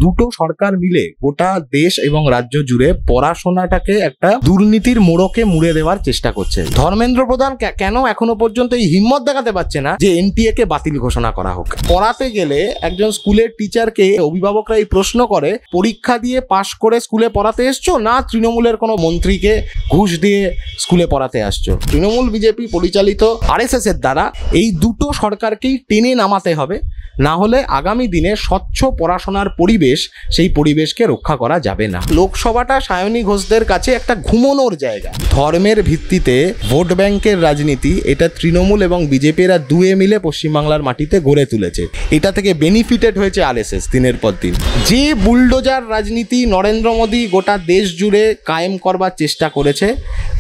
দুটো সরকার মিলে গোটা দেশ এবং রাজ্য জুড়ে পড়াশোনাটাকে একটা দুর্নীতির মোড়কে মুড়ে দেওয়ার চেষ্টা করছে। ধর্মেন্দ্র প্রধান কেন এখনো পর্যন্ত এই হিম্মত দেখাতে পারছে না যে এনটিএ কে বাতিল ঘোষণা করা হোক? পড়াতে গেলে একজন স্কুলের টিচারকে অভিভাবকরা এই প্রশ্ন করে, পরীক্ষা দিয়ে পাশ করে স্কুলে পড়াতে এসছো না তৃণমূলের কোনো মন্ত্রীকে ঘুষ দিয়ে স্কুলে পড়াতে আসছো? তৃণমূল বিজেপি পরিচালিত আরএসএস এর দ্বারা এই দুটো সরকারকেই টেনে নামাতে হবে, না হলে আগামী দিনে স্বচ্ছ পড়াশোনার পরিবেশ, সেই পরিবেশকে রক্ষা করা যাবে না। লোকসভাটা সায়নী ঘোষদের কাছে একটা ঘুমোনোর জায়গা। ধর্মের ভিত্তিতে ভোট ব্যাংকের রাজনীতি এটা তৃণমূল এবং বিজেপিরা দুয়ে মিলে পশ্চিমবাংলার মাটিতে গড়ে তুলেছে। এটা থেকে বেনিফিটেড হয়েছে আরএসএস দিনের পর দিন। যে বুলডোজার রাজনীতি নরেন্দ্র মোদী গোটা দেশ জুড়ে কায়েম করবার চেষ্টা করেছে,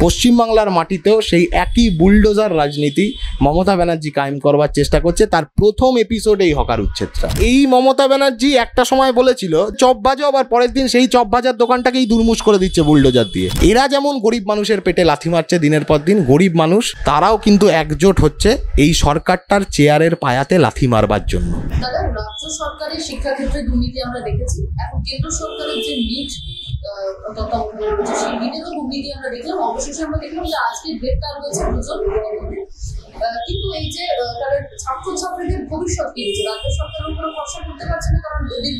পশ্চিমবাংলার মাটিতেও সেই একই বুলডোজার রাজনীতি মমতা ব্যানার্জি কায়েম করবার চেষ্টা করছে। তার প্রথম এপিসোড এই হকার উচ্ছেদটা। এই মমতা ব্যানার্জি একটা সময় বলেছিল চপ ভাজা, আবার পরের দিন সেই চপ ভাজার দোকানটাকেই দুর্মুষ করে দিচ্ছে বুলডোজার দিয়ে। এরা যেমন গরিব মানুষের পেটে লাথি মারছে দিনের পর দিন, গরিব মানুষ তারাও কিন্তু একজোট হচ্ছে এই সরকারটার চেয়ারের পায়াতে লাথি মারবার জন্য। দাদা, রাজ্য সরকারের শিক্ষাক্ষেত্রে দুর্নীতি আমরা দেখেছি, এখন কেন্দ্র সরকারের যে নিট তত্ত্বাবধানে সেই নিটেরও দুর্নীতি আমরা দেখলাম। অবশেষে আমরা দেখলাম যে আজকে গ্রেপ্তার হয়েছে দুজন। কিন্তু এই যে তাদের ছাত্রছাত্রীদের ভবিষ্যৎ কি হচ্ছে? রাজ্য সরকারের উপরে ভরসা করতে পারছে না, কারণ দীর্ঘদিন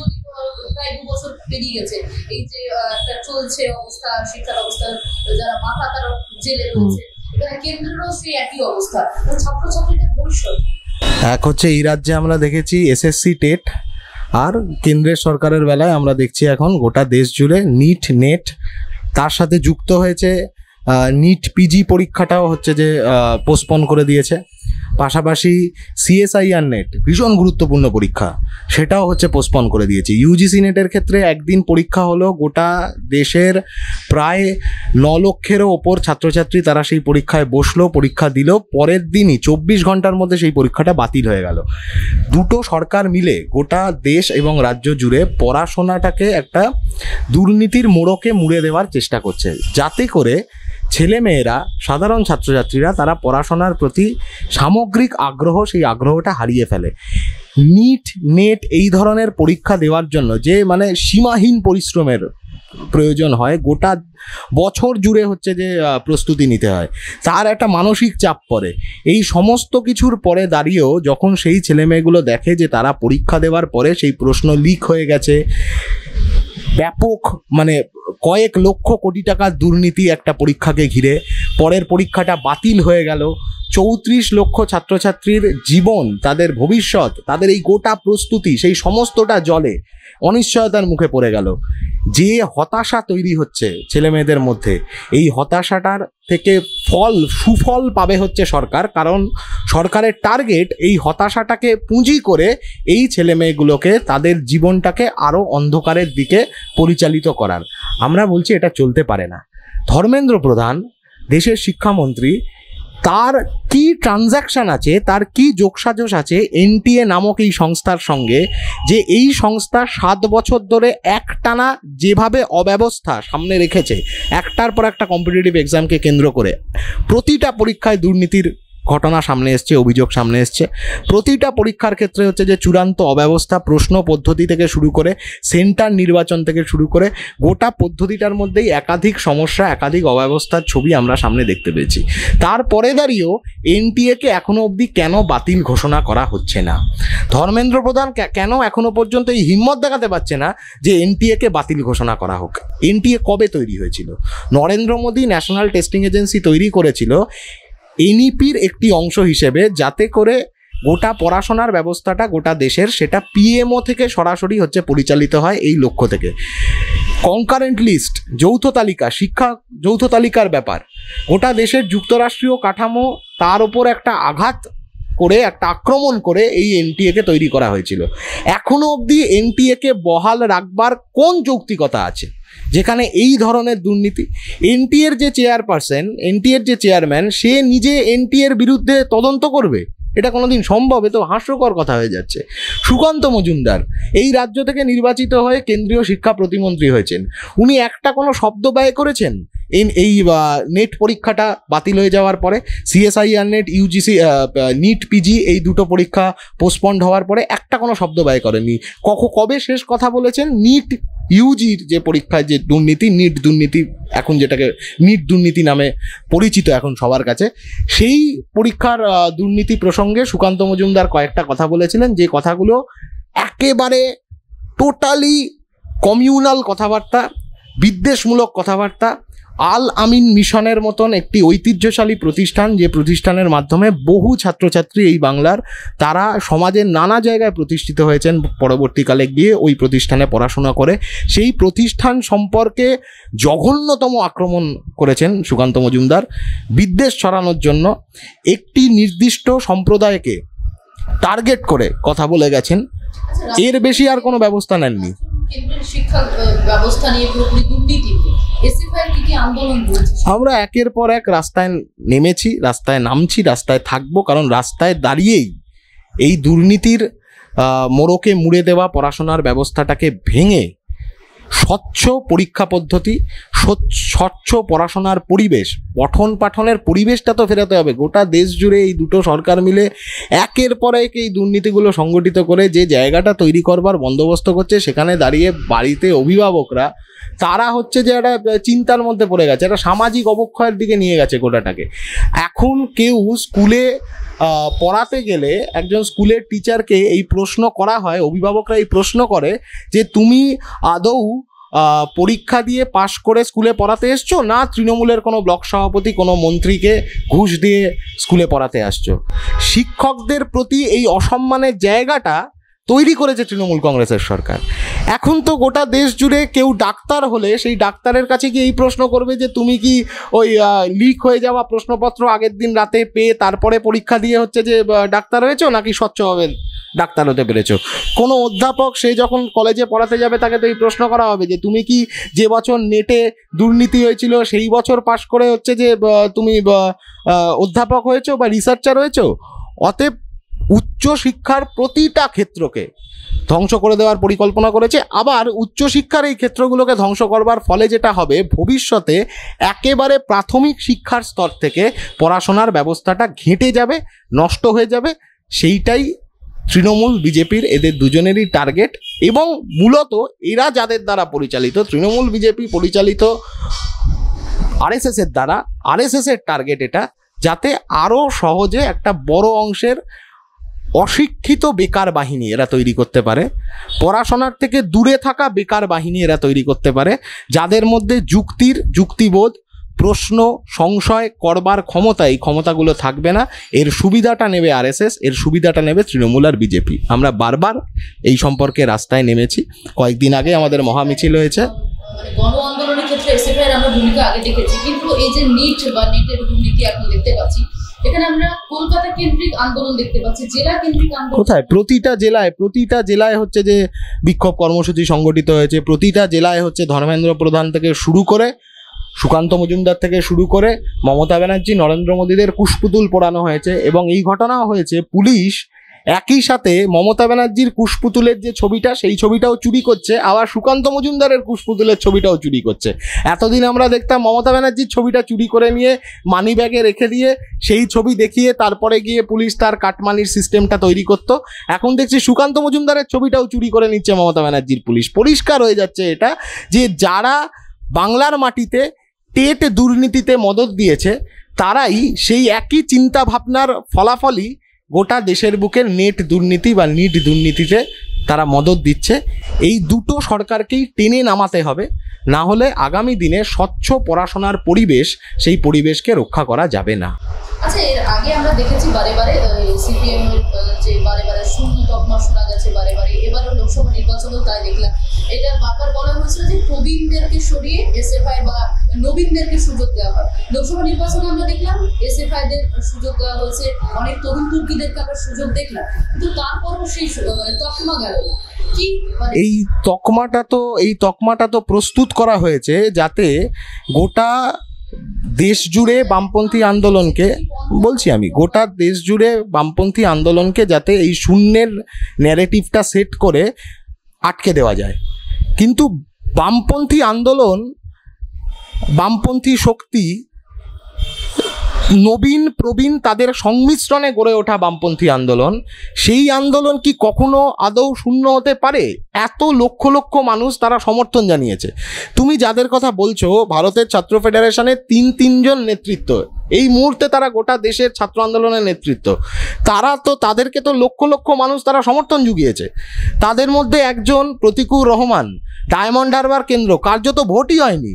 প্রায় 2 বছর পেরিয়ে গেছে এই যে একটা চলছে অবস্থা, শিক্ষা ব্যবস্থার যারা মাথা তারা জেলে রয়েছে। এখানে কেন্দ্রেরও সেই একই অবস্থা, ছাত্রছাত্রীদের ভবিষ্যৎ। এক হচ্ছে এই রাজ্যে আমরা দেখেছি এসএসসি টেট, আর কেন্দ্রের সরকারের বেলায় আমরা দেখছি এখন গোটা দেশ জুড়ে নিট নেট, তার সাথে যুক্ত হয়েছে নিট পিজি পরীক্ষাটাও হচ্ছে যে পোস্টপোন করে দিয়েছে। পাশাপাশি সিএসআইআর নেট ভীষণ গুরুত্বপূর্ণ পরীক্ষা, সেটাও হচ্ছে পোস্টপোন করে দিয়েছে। ইউজিসি নেটের ক্ষেত্রে একদিন পরীক্ষা হলো, গোটা দেশের প্রায় 9 লক্ষেরও ওপর ছাত্রছাত্রী তারা সেই পরীক্ষায় বসলো, পরীক্ষা দিল, পরের দিনই 24 ঘন্টার মধ্যে সেই পরীক্ষাটা বাতিল হয়ে গেল। দুটো সরকার মিলে গোটা দেশ এবং রাজ্য জুড়ে পড়াশোনাটাকে একটা দুর্নীতির মোড়কে মুড়ে দেওয়ার চেষ্টা করছে, যাতে করে ছেলেমেয়েরা, সাধারণ ছাত্রছাত্রীরা তারা পড়াশোনার প্রতি সামগ্রিক আগ্রহ, সেই আগ্রহটা হারিয়ে ফেলে। নিট নেট এই ধরনের পরীক্ষা দেওয়ার জন্য যে মানে সীমাহীন পরিশ্রমের প্রয়োজন হয়, গোটা বছর জুড়ে হচ্ছে যে প্রস্তুতি নিতে হয়, তার একটা মানসিক চাপ পড়ে। এই সমস্ত কিছুর পরে দাঁড়িয়েও যখন সেই ছেলেমেয়েগুলো দেখে যে তারা পরীক্ষা দেওয়ার পরে সেই প্রশ্ন লিক হয়ে গেছে, ব্যাপক মানে কয়েক লক্ষ কোটি টাকার দুর্নীতি একটা পরীক্ষাকে ঘিরে, পরের পরীক্ষাটা বাতিল হয়ে গেল, 34 লক্ষ ছাত্রছাত্রীর জীবন, তাদের ভবিষ্যৎ, তাদের এই গোটা প্রস্তুতি সেই সমস্তটা জলে অনিশ্চয়তার মুখে পড়ে গেল। যে হতাশা তৈরি হচ্ছে ছেলে মেয়েদের মধ্যে, এই হতাশাটার থেকে সুফল পাবে হচ্ছে সরকার, কারণ সরকারের টার্গেট এই হতাশাটাকে পুঁজি করে এই ছেলে মেয়েগুলোকে তাদের জীবনটাকে আরও অন্ধকারের দিকে পরিচালিত করার। আমরা বলছি এটা চলতে পারে না। ধর্মেন্দ্র প্রধান দেশের শিক্ষামন্ত্রী, তার কি ট্রানজ্যাকশন আছে, তার কি যোগসাজশ আছে এনটিএ নামক এই সংস্থার সঙ্গে, যে এই সংস্থা 7 বছর ধরে একটানা যেভাবে অব্যবস্থা সামনে রেখেছে, একটার পর একটা কম্পিটিটিভ এক্সামকে কেন্দ্র করে প্রতিটা পরীক্ষায় দুর্নীতির ঘটনা সামনে এসছে, অভিযোগ সামনে এসছে। প্রতিটা পরীক্ষার ক্ষেত্রে হচ্ছে যে চূড়ান্ত অব্যবস্থা, প্রশ্ন পদ্ধতি থেকে শুরু করে সেন্টার নির্বাচন থেকে শুরু করে গোটা পদ্ধতিটার মধ্যেই একাধিক সমস্যা, একাধিক অব্যবস্থার ছবি আমরা সামনে দেখতে পেয়েছি। তারপরে দাঁড়িয়েও এনটিএকে এখনো অবধি কেন বাতিল ঘোষণা করা হচ্ছে না? ধর্মেন্দ্র প্রধান কেন এখনো পর্যন্ত এই হিম্মত দেখাতে পারছে না যে এনটিএকে বাতিল ঘোষণা করা হোক? এনটিএ কবে তৈরি হয়েছিল? Narendra Modi national testing agency তৈরি করেছিল এনইপির একটি অংশ হিসেবে, যাতে করে গোটা পড়াশোনার ব্যবস্থাটা গোটা দেশের সেটা পিএমও থেকে সরাসরি হচ্ছে পরিচালিত হয়। এই লক্ষ্য থেকে কনকারেন্ট লিস্ট, যৌথ তালিকা, শিক্ষা যৌথ তালিকার ব্যাপার, গোটা দেশের যুক্তরাষ্ট্রীয় কাঠামো তার ওপর একটা আঘাত করে, একটা আক্রমণ করে এই এনটিএকে তৈরি করা হয়েছিল। এখনো অবধি এনটিএকে বহাল রাখবার কোন যৌক্তিকতা আছে যেখানে এই ধরনের দুর্নীতি? এনটিএর যে চেয়ারপারসন, এনটিএর যে চেয়ারম্যান, সে নিজে এনটিএর বিরুদ্ধে তদন্ত করবে? এটা কোনোদিন সম্ভব? এ তো হাস্যকর কথা হয়ে যাচ্ছে। সুকান্ত মজুমদার এই রাজ্য থেকে নির্বাচিত হয়ে কেন্দ্রীয় শিক্ষা প্রতিমন্ত্রী হয়েছেন, উনি একটা কোনো শব্দ ব্যয় করেছেন এই নেট পরীক্ষাটা বাতিল হয়ে যাওয়ার পরে, CSIR NET, UGC NEET PG এই দুটো পরীক্ষা পোস্টপন্ড হওয়ার পরে একটা কোনো শব্দ ব্যয় করেনি। কবে শেষ কথা বলেছেন? নিট ইউজির যে পরীক্ষায় যে দুর্নীতি, নিট দুর্নীতি, এখন যেটাকে নিট দুর্নীতি নামে পরিচিত এখন সবার কাছে, সেই পরীক্ষার দুর্নীতি প্রসঙ্গে সুকান্ত মজুমদার কয়েকটা কথা বলেছিলেন, যে কথাগুলো একেবারে টোটালি কমিউনাল কথাবার্তা, বিদ্বেষমূলক কথাবার্তা। আল আমিন মিশনের মতন একটি ঐতিহ্যশালী প্রতিষ্ঠান, যে প্রতিষ্ঠানের মাধ্যমে বহু ছাত্রছাত্রী এই বাংলার তারা সমাজের নানা জায়গায় প্রতিষ্ঠিত হয়েছেন, পরবর্তীকালে গিয়ে ওই প্রতিষ্ঠানে পড়াশোনা করে, সেই প্রতিষ্ঠান সম্পর্কে জঘন্যতম আক্রমণ করেছেন সুকান্ত মজুমদার। বিদ্বেষ ছড়ানোর জন্য একটি নির্দিষ্ট সম্প্রদায়কে টার্গেট করে কথা বলে গেছেন, এর বেশি আর কোনো ব্যবস্থা নেননি। কেন্দ্রের শিক্ষা ব্যবস্থা নিয়ে পুরোপুরি দুর্নীতি, এসএফআই কি আন্দোলন করেছে? আমরা একের পর এক রাস্তায় নেমেছি, রাস্তায় নামছি, রাস্তায় থাকবো, কারণ রাস্তায় দাঁড়িয়েই এই দুর্নীতির মোড়কে মুড়ে দেওয়া পড়াশোনার ব্যবস্থাটাকে ভেঙে স্বচ্ছ পরীক্ষা পদ্ধতি, স্বচ্ছ পড়াশোনার পরিবেশ, পঠন পাঠনের পরিবেশটা তো ফেরাতে হবে। গোটা দেশ জুড়ে এই দুটো সরকার মিলে একের পর এক এই দুর্নীতিগুলো সংগঠিত করে যে জায়গাটা তৈরি করবার বন্দোবস্ত করছে, সেখানে দাঁড়িয়ে বাড়িতে অভিভাবকরা তারা হচ্ছে যে একটা চিন্তার মধ্যে পড়ে গেছে, একটা সামাজিক অবক্ষয়ের দিকে নিয়ে গেছে গোটাটাকে। এখন কেউ স্কুলে পড়াতে গেলে একজন স্কুলের টিচারকে এই প্রশ্ন করা হয়, অভিভাবকরা এই প্রশ্ন করে যে তুমি আদৌ পরীক্ষা দিয়ে পাশ করে স্কুলে পড়াতে এসছো, না তৃণমূলের কোনো ব্লক সভাপতি, কোনো মন্ত্রীকে ঘুষ দিয়ে স্কুলে পড়াতে আসছো। শিক্ষকদের প্রতি এই অসম্মানের জায়গাটা তৈরি করেছে তৃণমূল কংগ্রেসের সরকার। এখন তো গোটা দেশ জুড়ে কেউ ডাক্তার হলে সেই ডাক্তারের কাছে গিয়ে এই প্রশ্ন করবে যে তুমি কি ওই লিক হয়ে যাওয়া প্রশ্নপত্র আগের দিন রাতে পেয়ে তারপরে পরীক্ষা দিয়ে হচ্ছে যে ডাক্তার হয়েছো, নাকি স্বচ্ছভাবে ডাক্তার হতে পেরেছো। কোনো অধ্যাপক সে যখন কলেজে পড়াতে যাবে তাকে তো এই প্রশ্ন করা হবে যে তুমি কি যে বছর নেটে দুর্নীতি হয়েছিল সেই বছর পাশ করে হচ্ছে যে তুমি অধ্যাপক হয়েছো বা রিসার্চার হয়েছো। অতএব উচ্চশিক্ষার প্রতিটা ক্ষেত্রকে ধ্বংস করে দেওয়ার পরিকল্পনা করেছে। আবার উচ্চশিক্ষার এই ক্ষেত্রগুলোকে ধ্বংস করবার ফলে যেটা হবে, ভবিষ্যতে একেবারে প্রাথমিক শিক্ষার স্তর থেকে পড়াশোনার ব্যবস্থাটা ঘেঁটে যাবে, নষ্ট হয়ে যাবে। সেইটাই তৃণমূল, বিজেপির, এদের দুজনেরই টার্গেট। এবং মূলত এরা যাদের দ্বারা পরিচালিত, তৃণমূল বিজেপি পরিচালিত আরএসএস এর দ্বারা, আরএসএস এর টার্গেট এটা, যাতে আরও সহজে একটা বড় অংশের অশিক্ষিত বেকার বাহিনী এরা তৈরি করতে পারে, পড়াশোনার থেকে দূরে থাকা বেকার বাহিনী এরা তৈরি করতে পারে, যাদের মধ্যে যুক্তিবোধ, প্রশ্ন, সংশয় করবার ক্ষমতা, এই ক্ষমতাগুলো থাকবে না। এর সুবিধাটা নেবে আরএসএস, এর সুবিধাটা নেবে তৃণমূল আর বিজেপি। আমরা বারবার এই সম্পর্কে রাস্তায় নেমেছি। কয়েকদিন আগে আমাদের মহামিছিল হয়েছে। গণ আন্দোলনের ক্ষেত্রে এসএফআই আমরা ভূমিকা আগে দেখেছি, কিন্তু এই যে নিট বা নেটের দুর্নীতি এখন দেখতে পাচ্ছি, এখানে আমরা কলকাতা কেন্দ্রিক আন্দোলন দেখতে পাচ্ছি, জেলা কেন্দ্রিক আন্দোলন। কোথায়? প্রতিটা জেলায় হচ্ছে যে বিক্ষোভ কর্মসূচি সংগঠিত হয়েছে। প্রতিটা জেলায় হচ্ছে ধর্মেন্দ্র প্রধান থেকে শুরু করে, সুকান্ত মজুমদার থেকে শুরু করে মমতা ব্যানার্জি, নরেন্দ্র মোদীদের কুশপুতুল পোড়ানো হয়েছে। এবং এই ঘটনাও হয়েছে, পুলিশ একই সাথে মমতা ব্যানার্জির কুশপুতুলের যে ছবিটা, সেই ছবিটাও চুরি করছে, আবার সুকান্ত মজুমদারের কুশপুতুলের ছবিটাও চুরি করছে। এতদিন আমরা দেখতাম মমতা ব্যানার্জির ছবিটা চুরি করে নিয়ে মানি ব্যাগে রেখে দিয়ে সেই ছবি দেখিয়ে তারপরে গিয়ে পুলিশ তার কাটমানির সিস্টেমটা তৈরি করত। এখন দেখছি সুকান্ত মজুমদারের ছবিটাও চুরি করে নিচ্ছে মমতা ব্যানার্জির পুলিশ। পরিষ্কার হয়ে যাচ্ছে এটা, যে যারা বাংলার মাটিতে টেট দুর্নীতিতে মদত দিয়েছে, তারাই সেই একই চিন্তা ভাবনার ফলাফলই গোটা দেশের বুকে নেট দুর্নীতি বা নিট দুর্নীতিতে তারা মদত দিচ্ছে। এই দুটো সরকারকেই টেনে নামাতে হবে, না হলে আগামী দিনে স্বচ্ছ পড়াশোনার পরিবেশ, সেই পরিবেশকে রক্ষা করা যাবে না। আচ্ছা, এর আগে আমরা দেখেছি বারে সিপিএম এর যে বারে শূন্য তকমা শোনা গেছে বারে, এবারও লোকসভা নির্বাচনেও তাই দেখলাম। এটা বারবার বলা হয়েছিল যে প্রবীণদেরকে সরিয়ে এসএফআই বা নবীনদেরকে সুযোগ দেওয়া হয়। লোকসভা নির্বাচনে আমরা দেখলাম এসএফআইদের সুযোগ দেওয়া হয়েছে, অনেক তরুণ তুর্কিদেরকে আমরা সুযোগ দেখলাম, কিন্তু তারপরও সেই তকমা গেল না। এই তকমাটা তো প্রস্তুত করা হয়েছে যাতে গোটা দেশ জুড়ে বামপন্থী আন্দোলনকে, বলছি আমি, গোটা দেশ জুড়ে বামপন্থী আন্দোলনকে যাতে এই শূন্যের ন্যারেটিভটা সেট করে আটকে দেওয়া যায়। কিন্তু বামপন্থী আন্দোলন বামপন্থী শক্তি নবীন প্রবীণ তাদের সংমিশ্রণে গড়ে ওঠা বামপন্থী আন্দোলন, সেই আন্দোলন কি কখনো আদৌ শূন্য হতে পারে? এত লক্ষ লক্ষ মানুষ তারা সমর্থন জানিয়েছে। তুমি যাদের কথা বলছো ভারতের ছাত্র ফেডারেশনের তিনজন নেতৃত্ব, এই মুহূর্তে তারা গোটা দেশের ছাত্র আন্দোলনের নেতৃত্ব, তাদেরকে তো লক্ষ লক্ষ মানুষ তারা সমর্থন জুগিয়েছে। তাদের মধ্যে একজন প্রতিকুর রহমান, ডায়মন্ড হারবার কেন্দ্র, কার্যত ভোটই হয়নি,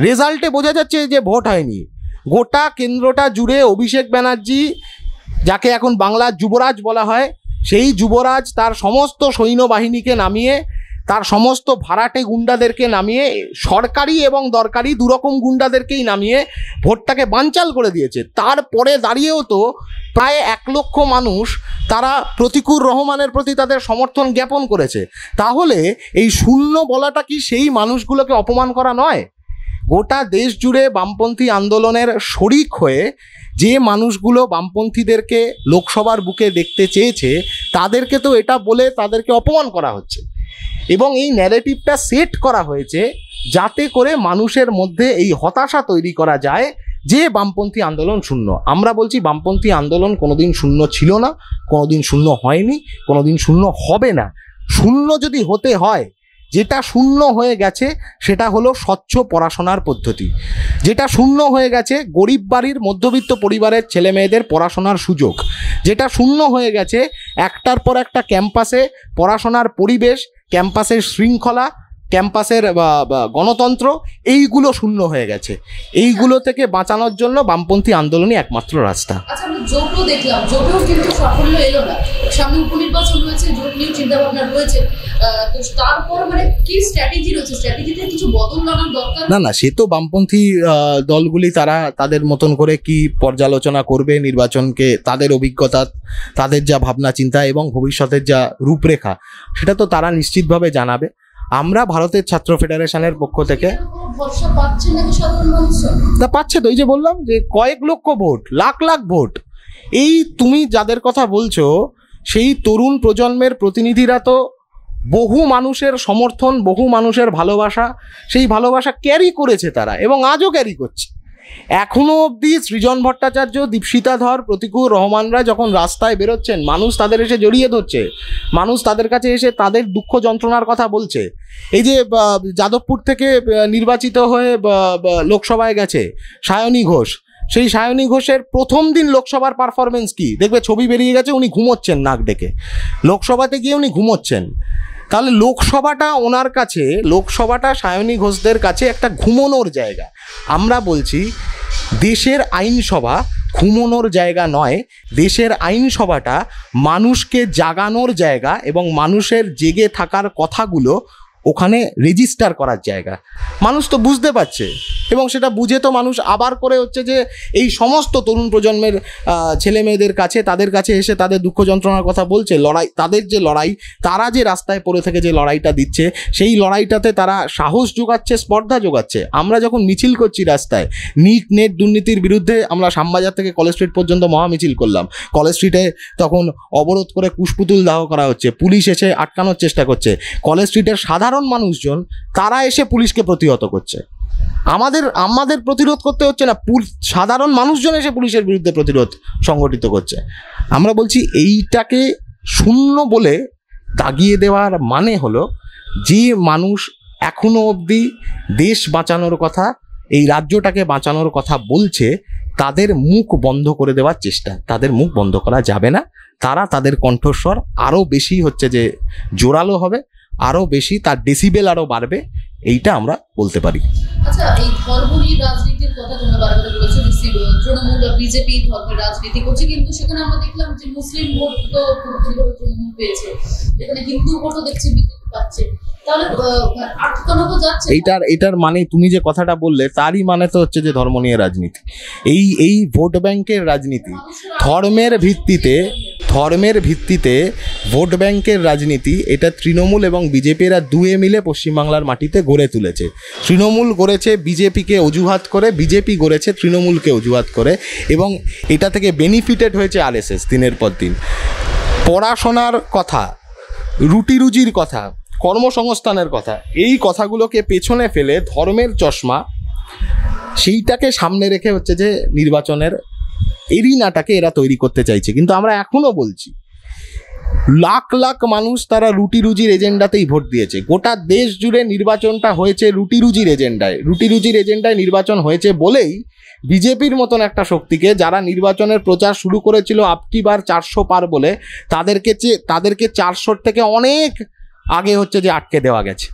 রেজাল্টে বোঝা যাচ্ছে যে ভোট হয়নি। গোটা কেন্দ্রটা জুড়ে অভিষেক ব্যানার্জি, যাকে এখন বাংলার যুবরাজ বলা হয়, সেই যুবরাজ তার সমস্ত সৈন্যবাহিনীকে নামিয়ে, তার সমস্ত ভাড়াটে গুন্ডাদেরকে নামিয়ে, সরকারি এবং দরকারি দুরকম গুন্ডাদেরকেই নামিয়ে ভোটটাকে বানচাল করে দিয়েছে। তারপরে দাঁড়িয়েও তো প্রায় 1 লক্ষ মানুষ তারা প্রতিকুর রহমানের প্রতি তাদের সমর্থন জ্ঞাপন করেছে। তাহলে এই শূন্য বলাটা কি সেই মানুষগুলোকে অপমান করা নয়? গোটা দেশ জুড়ে বামপন্থী আন্দোলনের শরিক হয়ে যে মানুষগুলো বামপন্থীদেরকে লোকসভার বুকে দেখতে চেয়েছে, তাদেরকে তো এটা বলে তাদেরকে অপমান করা হচ্ছে। এবং এই ন্যারেটিভটা সেট করা হয়েছে যাতে করে মানুষের মধ্যে এই হতাশা তৈরি করা যায় যে বামপন্থী আন্দোলন শূন্য। আমরা বলছি বামপন্থী আন্দোলন কোনোদিন শূন্য ছিল না, কোনোদিন শূন্য হয়নি, কোনোদিন শূন্য হবে না। শূন্য যদি হতে হয়, যেটা শূন্য হয়ে গেছে সেটা হলো স্বচ্ছ পড়াশোনার পদ্ধতি। যেটা শূন্য হয়ে গেছে গরিব বাড়ির মধ্যবিত্ত পরিবারের ছেলে মেয়েদের পড়াশোনার সুযোগ। যেটা শূন্য হয়ে গেছে একটার পর একটা ক্যাম্পাসে পড়াশোনার পরিবেশ, ক্যাম্পাসের শৃঙ্খলা, ক্যাম্পাসের গণতন্ত্র, এইগুলো শূন্য হয়ে গেছে। এইগুলো থেকে বাঁচানোর জন্য বামপন্থী আন্দোলনই একমাত্র রাস্তা। আচ্ছা, আমরা জোটও দেখলাম, জোটেও কিন্তু সাফল্য এলো না। সামনে উপনির্বাচন রয়েছে, জোট নিয়ে চিন্তাভাবনা রয়েছে, তো তারপর মানে কি স্ট্র্যাটেজি রয়েছে? স্ট্র্যাটেজিতে কিছু বদল আনার দরকার? না, সে তো বামপন্থী দলগুলি তারা তাদের মতন করে কি পর্যালোচনা করবে নির্বাচনকে, তাদের অভিজ্ঞতা, তাদের যা ভাবনা চিন্তা এবং ভবিষ্যতের যা রূপরেখা, সেটা তো তারা নিশ্চিতভাবে জানাবে। আমরা ভারতের ছাত্র ফেডারেশনের পক্ষ থেকে পাচ্ছে তো, এই যে বললাম যে কয়েক লক্ষ ভোট, লাখ লাখ ভোট। এই তুমি যাদের কথা বলছো সেই তরুণ প্রজন্মের প্রতিনিধিরা তো বহু মানুষের সমর্থন, বহু মানুষের ভালোবাসা, সেই ভালোবাসা ক্যারি করেছে তারা এবং আজও ক্যারি করছে। এখনো অবধি সৃজন ভট্টাচার্য, দীপশিতা ধর, প্রতিকুর রহমানরা যখন রাস্তায় বেরোচ্ছেন, মানুষ তাদের এসে জড়িয়ে ধরছে, মানুষ তাদের কাছে এসে তাদের দুঃখ যন্ত্রণার কথা বলছে। এই যে যাদবপুর থেকে নির্বাচিত হয়ে লোকসভায় গেছে সায়নী ঘোষ, সেই সায়নী ঘোষের প্রথম দিন লোকসভার পারফরমেন্স কি দেখবে, ছবি বেরিয়ে গেছে, উনি ঘুমোচ্ছেন নাক ডেকে, লোকসভাতে গিয়ে উনি ঘুমোচ্ছেন। তাহলে লোকসভাটা ওনার কাছে, লোকসভাটা সায়নী ঘোষদের কাছে একটা ঘুমোনোর জায়গা। আমরা বলছি দেশের আইনসভা ঘুমোনোর জায়গা নয়, দেশের আইনসভাটা মানুষকে জাগানোর জায়গা এবং মানুষের জেগে থাকার কথাগুলো ওখানে রেজিস্টার করার জায়গা। মানুষ তো বুঝতে পারছে এবং সেটা বুঝে তো মানুষ আবার করে হচ্ছে যে এই সমস্ত তরুণ প্রজন্মের ছেলে মেয়েদের কাছে, তাদের কাছে এসে তাদের দুঃখ যন্ত্রণার কথা বলছে। লড়াই, তাদের যে লড়াই, তারা যে রাস্তায় পড়ে থেকে যে লড়াইটা দিচ্ছে, সেই লড়াইটাতে তারা সাহস যোগাচ্ছে, স্পর্ধা যোগাচ্ছে। আমরা যখন মিছিল করছি রাস্তায় নিট নেট দুর্নীতির বিরুদ্ধে, আমরা শ্যামবাজার থেকে কলেজ স্ট্রিট পর্যন্ত মহা মিছিল করলাম। কলেজ স্ট্রিটে তখন অবরোধ করে কুশপুতুল দাহ করা হচ্ছে, পুলিশ এসে আটকানোর চেষ্টা করছে। কলেজ স্ট্রিটের সাধারণ মানুষজন তারা এসে পুলিশকে প্রতিহত করছে। আমাদের প্রতিরোধ করতে হচ্ছে না, সাধারণ মানুষজন এসে পুলিশের বিরুদ্ধে প্রতিরোধ সংগঠিত করছে। আমরা বলছি এইটাকে শূন্য বলে দাগিয়ে দেওয়ার মানে হলো যে মানুষ এখনো অবধি দেশ বাঁচানোর কথা, এই রাজ্যটাকে বাঁচানোর কথা বলছে, তাদের মুখ বন্ধ করে দেওয়ার চেষ্টা। তাদের মুখ বন্ধ করা যাবে না। তারা তাদের কণ্ঠস্বর আরও বেশি হচ্ছে যে জোরালো হবে, আরও বেশি তার ডেসিবেল আরও বাড়বে, এইটা আমরা বলতে পারি। আচ্ছা, এই ধর্ম নিয়ে রাজনীতির কথা তোমরা বারবার বলেছো, তৃণমূল বা বিজেপি ধর্মের রাজনীতি করছে, কিন্তু সেখানে আমরা দেখলাম যে মুসলিম ভোট তো পুরোপুরি তৃণমূল পেয়েছে, এখানে হিন্দু ভোটও দেখছি বিজেপি পাচ্ছে। তাহলে আটকানো তো যাচ্ছে। এটার মানে তুমি যে কথাটা বললে তারই মানে তো হচ্ছে যে ধর্ম নিয়ে রাজনীতি। এই ভোট ব্যাংকের রাজনীতি, ধর্মের ভিত্তিতে ভোট ব্যাংকের রাজনীতি, এটা তৃণমূল এবং বিজেপিরা দুয়ে মিলে পশ্চিমবাংলার মাটিতে গড়ে তুলেছে। তৃণমূল গড়েছে বিজেপিকে অজুহাত করে, বিজেপি গড়েছে তৃণমূলকে অজুহাত করে, এবং এটা থেকে বেনিফিটেড হয়েছে আরএসএস দিনের পর দিন। পড়াশোনার কথা, রুটি রুজির কথা, কর্মসংস্থানের কথা, এই কথাগুলোকে পেছনে ফেলে ধর্মের চশমা সেইটাকে সামনে রেখে হচ্ছে যে নির্বাচনের এরিনাটাকে এরা তৈরি করতে চাইছে। কিন্তু আমরা এখনো বলছি, লাখ লাখ মানুষ তারা রুটি রুজির এজেন্ডাতেই ভোট দিয়েছে। গোটা দেশ জুড়ে নির্বাচনটা হয়েছে রুটি রুজির এজেন্ডায়। রুটি রুজির এজেন্ডায় নির্বাচন হয়েছে বলেই বিজেপির মতন একটা শক্তিকে, যারা নির্বাচনের প্রচার শুরু করেছিল আপকি বার 400 পার বলে, তাদেরকে 400 থেকে অনেক আগে হচ্ছে যে আটকে দেওয়া গেছে।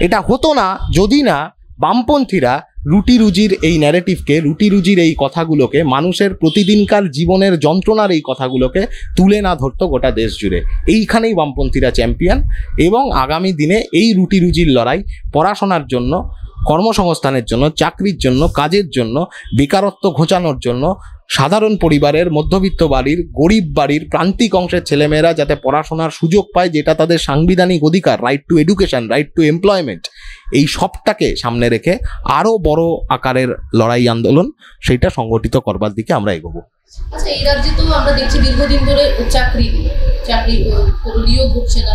এটা হতো না যদি না বামপন্থীরা রুটি রুজির এই ন্যারেটিভকে, রুটি রুজির এই কথাগুলোকে, মানুষের প্রতিদিনকার জীবনের যন্ত্রণার এই কথাগুলোকে তুলে না ধরতো গোটা দেশ জুড়ে। এইখানেই বামপন্থীরা চ্যাম্পিয়ন। এবং আগামী দিনে এই রুটি রুজির লড়াই পড়াশোনার জন্য, কর্মসংস্থানের জন্য, চাকরির জন্য, কাজের জন্য, বেকারত্ব ঘোচানোর জন্য, সাধারণ পরিবারের, মধ্যবিত্ত বাড়ির, গরিব বাড়ির, প্রান্তিক অংশের ছেলেমেয়েরা যাতে পড়াশোনার সুযোগ পায়, যেটা তাদের সাংবিধানিক অধিকার, right two education, right two employment, এই সবটাকে সামনে রেখে আরও বড় আকারের লড়াই আন্দোলন সেইটা সংগঠিত করবার দিকে আমরা এগোবো। আচ্ছা, এই রাজ্যে তো আমরা দেখছি দীর্ঘদিন ধরে চাকরি কোনো নিয়োগ হচ্ছে না,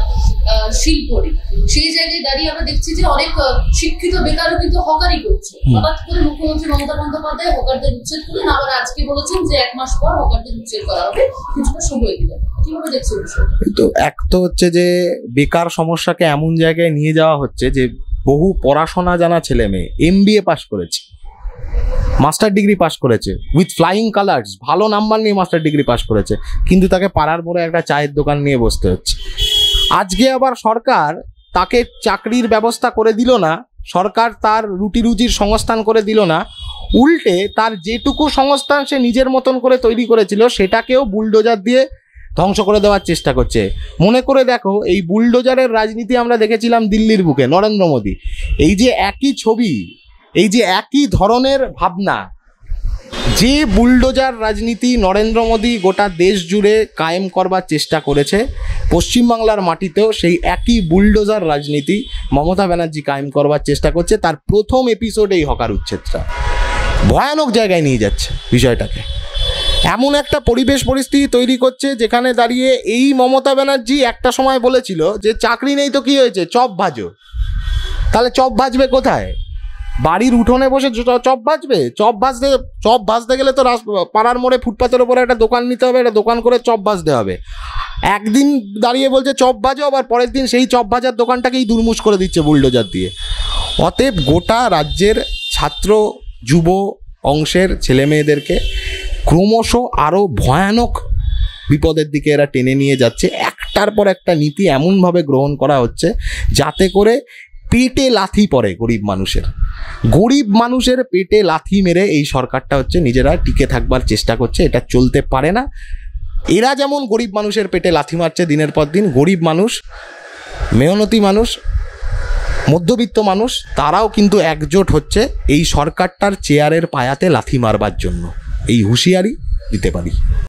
শিল্প নেই। সেই জায়গায় দাঁড়িয়ে আমরা দেখছি যে অনেক শিক্ষিত বেকারও কিন্তু হকারি করছে। হঠাৎ করে মুখ্যমন্ত্রী মমতা বন্দ্যোপাধ্যায় হকারদের উচ্ছেদ করলেন, আবার আজকে বলেছেন যে 1 মাস পর হকারদের উচ্ছেদ করা হবে, কিছুটা সময় দিলেন। কিভাবে দেখছেন বিষয়টা? তো এক তো হচ্ছে যে বেকার সমস্যাকে এমন জায়গায় নিয়ে যাওয়া হচ্ছে যে বহু পড়াশোনা জানা ছেলে মেয়ে MBA পাস করেছে, মাস্টার ডিগ্রি পাস করেছে উইথ ফ্লাইং কালার্স, ভালো নাম্বার নিয়ে মাস্টার ডিগ্রি পাস করেছে, কিন্তু তাকে পাড়ার মোড়ে একটা চায়ের দোকান নিয়ে বসতে হচ্ছে। আজকে আবার সরকার তাকে চাকরির ব্যবস্থা করে দিল না, সরকার তার রুটি রুজির সংস্থান করে দিল না, উল্টে তার যেটুকু সংস্থান সে নিজের মতন করে তৈরি করেছিল সেটাকেও বুলডোজার দিয়ে ধ্বংস করে দেওয়ার চেষ্টা করছে। মনে করে দেখো, এই বুলডোজারের রাজনীতি আমরা দেখেছিলাম দিল্লির বুকে, নরেন্দ্র মোদী। এই যে একই ছবি, এই যে একই ধরনের ভাবনা, যে বুলডোজার রাজনীতি নরেন্দ্র মোদী গোটা দেশ জুড়ে কায়েম করবার চেষ্টা করেছে, পশ্চিমবাংলার মাটিতেও সেই একই বুলডোজার রাজনীতি মমতা ব্যানার্জি কায়েম করবার চেষ্টা করছে। তার প্রথম এপিসোড এই হকার উচ্ছেদটা ভয়ানক জায়গায় নিয়ে যাচ্ছে বিষয়টাকে। এমন একটা পরিবেশ পরিস্থিতি তৈরি করছে যেখানে দাঁড়িয়ে এই মমতা ব্যানার্জি একটা সময় বলেছিল যে চাকরি নেই তো কি হয়েছে, চপ ভাজো। তাহলে চপ ভাজবে কোথায়? বাড়ির উঠোনে বসে চপ ভাজবে? চপ ভাজতে গেলে তো পাড়ার মোড়ে ফুটপাতের ওপরে একটা দোকান নিতে হবে, একটা দোকান করে চপ ভাজতে হবে। একদিন দাঁড়িয়ে বলছে চপ ভাজো, আবার পরের দিন সেই চপ ভাজার দোকানটাকেই দুর্মুষ করে দিচ্ছে বুলডোজার দিয়ে। অতএব গোটা রাজ্যের ছাত্র যুব অংশের ছেলেমেয়েদেরকে ক্রমশ আরও ভয়ানক বিপদের দিকে এরা টেনে নিয়ে যাচ্ছে। একটার পর একটা নীতি এমনভাবে গ্রহণ করা হচ্ছে যাতে করে পেটে লাথি পড়ে গরিব মানুষের পেটে লাথি মেরে এই সরকারটা হচ্ছে নিজেরা টিকে থাকবার চেষ্টা করছে। এটা চলতে পারে না। এরা যেমন গরিব মানুষের পেটে লাথি মারছে দিনের পর দিন, গরিব মানুষ, মেহনতি মানুষ, মধ্যবিত্ত মানুষ, তারাও কিন্তু একজোট হচ্ছে এই সরকারটার চেয়ারের পায়াতে লাথি মারবার জন্য। এই হুঁশিয়ারি দিতে পারি।